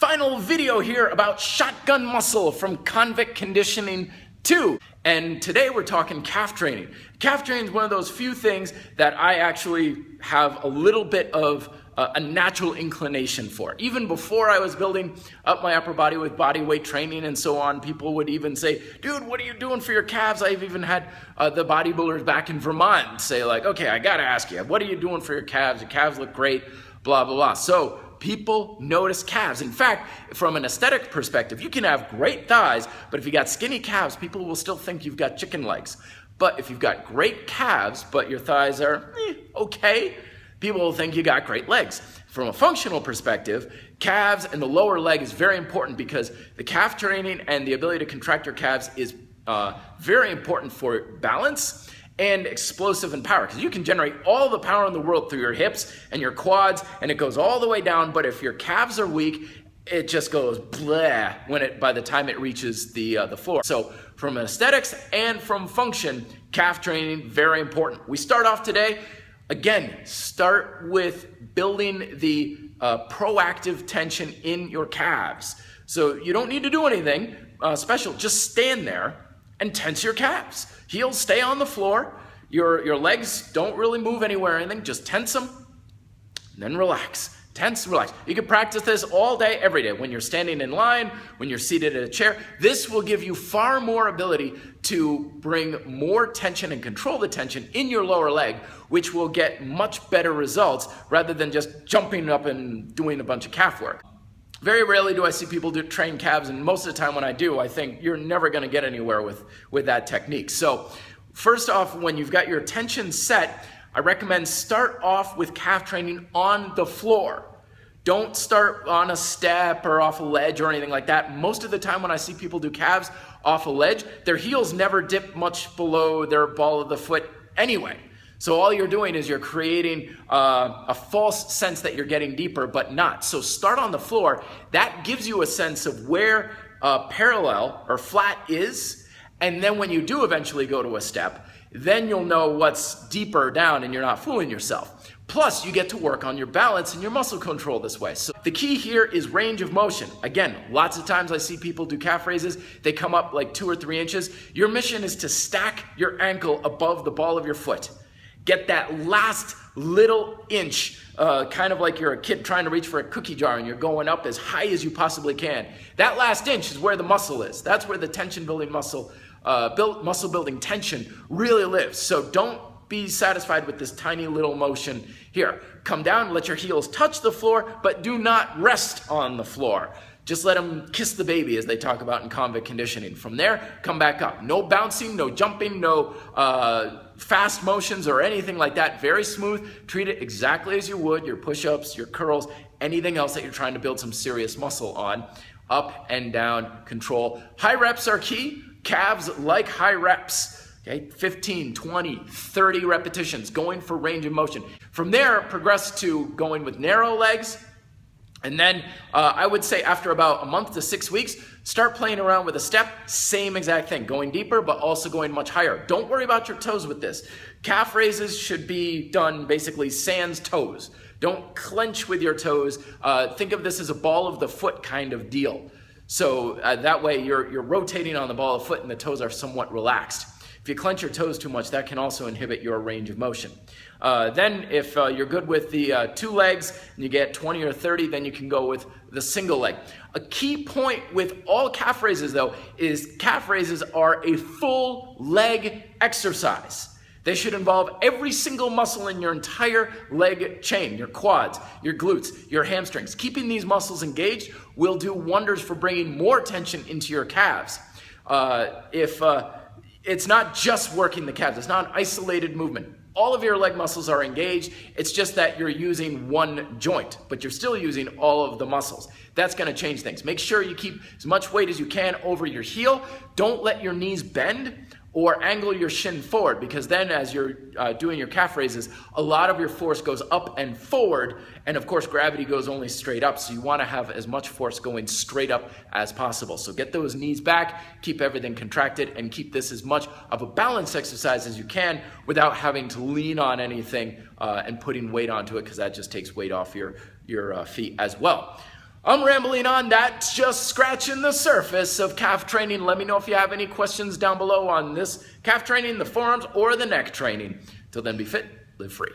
Final video here about shotgun muscle from Convict Conditioning 2. And today we're talking calf training. Calf training is one of those few things that I actually have a little bit of a natural inclination for. Even before I was building up my upper body with body weight training and so on, people would even say, dude, what are you doing for your calves? I've even had the bodybuilders back in Vermont say like, okay, I gotta ask you, what are you doing for your calves? Your calves look great, blah, blah, blah. So people notice calves. In fact, from an aesthetic perspective, you can have great thighs, but if you got skinny calves, people will still think you've got chicken legs. But if you've got great calves, but your thighs are okay, people will think you got great legs. From a functional perspective, calves and the lower leg is very important because the calf training and the ability to contract your calves is very important for balance and explosive and power, because you can generate all the power in the world through your hips and your quads, and it goes all the way down. But if your calves are weak, it just goes blah by the time it reaches the floor. So from aesthetics and from function, calf training, very important. We start off today, again, start with building the proactive tension in your calves. So you don't need to do anything special, just stand there and tense your calves. Heels stay on the floor. Your legs don't really move anywhere or anything. Just tense them, and then relax. Tense, relax. You can practice this all day, every day. When you're standing in line, when you're seated in a chair. This will give you far more ability to bring more tension and control the tension in your lower leg, which will get much better results rather than just jumping up and doing a bunch of calf work. Very rarely do I see people train calves, and most of the time when I do, I think you're never going to get anywhere with that technique. So first off, when you've got your tension set, I recommend start off with calf training on the floor. Don't start on a step or off a ledge or anything like that. Most of the time when I see people do calves off a ledge, their heels never dip much below their ball of the foot anyway. So all you're doing is you're creating a false sense that you're getting deeper, but not. So start on the floor. That gives you a sense of where parallel or flat is. And then when you do eventually go to a step, then you'll know what's deeper down and you're not fooling yourself. Plus, you get to work on your balance and your muscle control this way. So the key here is range of motion. Again, lots of times I see people do calf raises. They come up like 2 or 3 inches. Your mission is to stack your ankle above the ball of your foot. Get that last little inch, kind of like you're a kid trying to reach for a cookie jar and you're going up as high as you possibly can. That last inch is where the muscle is. That's where the tension building muscle building tension really lives. So don't be satisfied with this tiny little motion here. Come down, let your heels touch the floor, but do not rest on the floor. Just let them kiss the baby, as they talk about in convict conditioning. From there, come back up. No bouncing, no jumping, no fast motions or anything like that. Very smooth. Treat it exactly as you would your push-ups, your curls, anything else that you're trying to build some serious muscle on. Up and down, control. High reps are key. Calves like high reps. Okay, 15, 20, 30 repetitions, going for range of motion. From there, progress to going with narrow legs. And then I would say after about a month to 6 weeks, start playing around with a step. Same exact thing, going deeper, but also going much higher. Don't worry about your toes with this. Calf raises should be done basically sans toes. Don't clench with your toes. Think of this as a ball of the foot kind of deal. So that way you're rotating on the ball of foot and the toes are somewhat relaxed. If you clench your toes too much, that can also inhibit your range of motion. Then if you're good with the 2 legs and you get 20 or 30, then you can go with the single leg. A key point with all calf raises though is calf raises are a full leg exercise. They should involve every single muscle in your entire leg chain, your quads, your glutes, your hamstrings. Keeping these muscles engaged will do wonders for bringing more tension into your calves. It's not just working the calves. It's not an isolated movement. All of your leg muscles are engaged. It's just that you're using one joint, but you're still using all of the muscles. That's going to change things. Make sure you keep as much weight as you can over your heel. Don't let your knees bend or angle your shin forward, because then as you're doing your calf raises, a lot of your force goes up and forward, and of course gravity goes only straight up, so you want to have as much force going straight up as possible. So get those knees back, keep everything contracted, and keep this as much of a balance exercise as you can without having to lean on anything and putting weight onto it, because that just takes weight off your feet as well. I'm rambling on. That's just scratching the surface of calf training. Let me know if you have any questions down below on this calf training, the forearms, or the neck training. Till then, be fit, live free.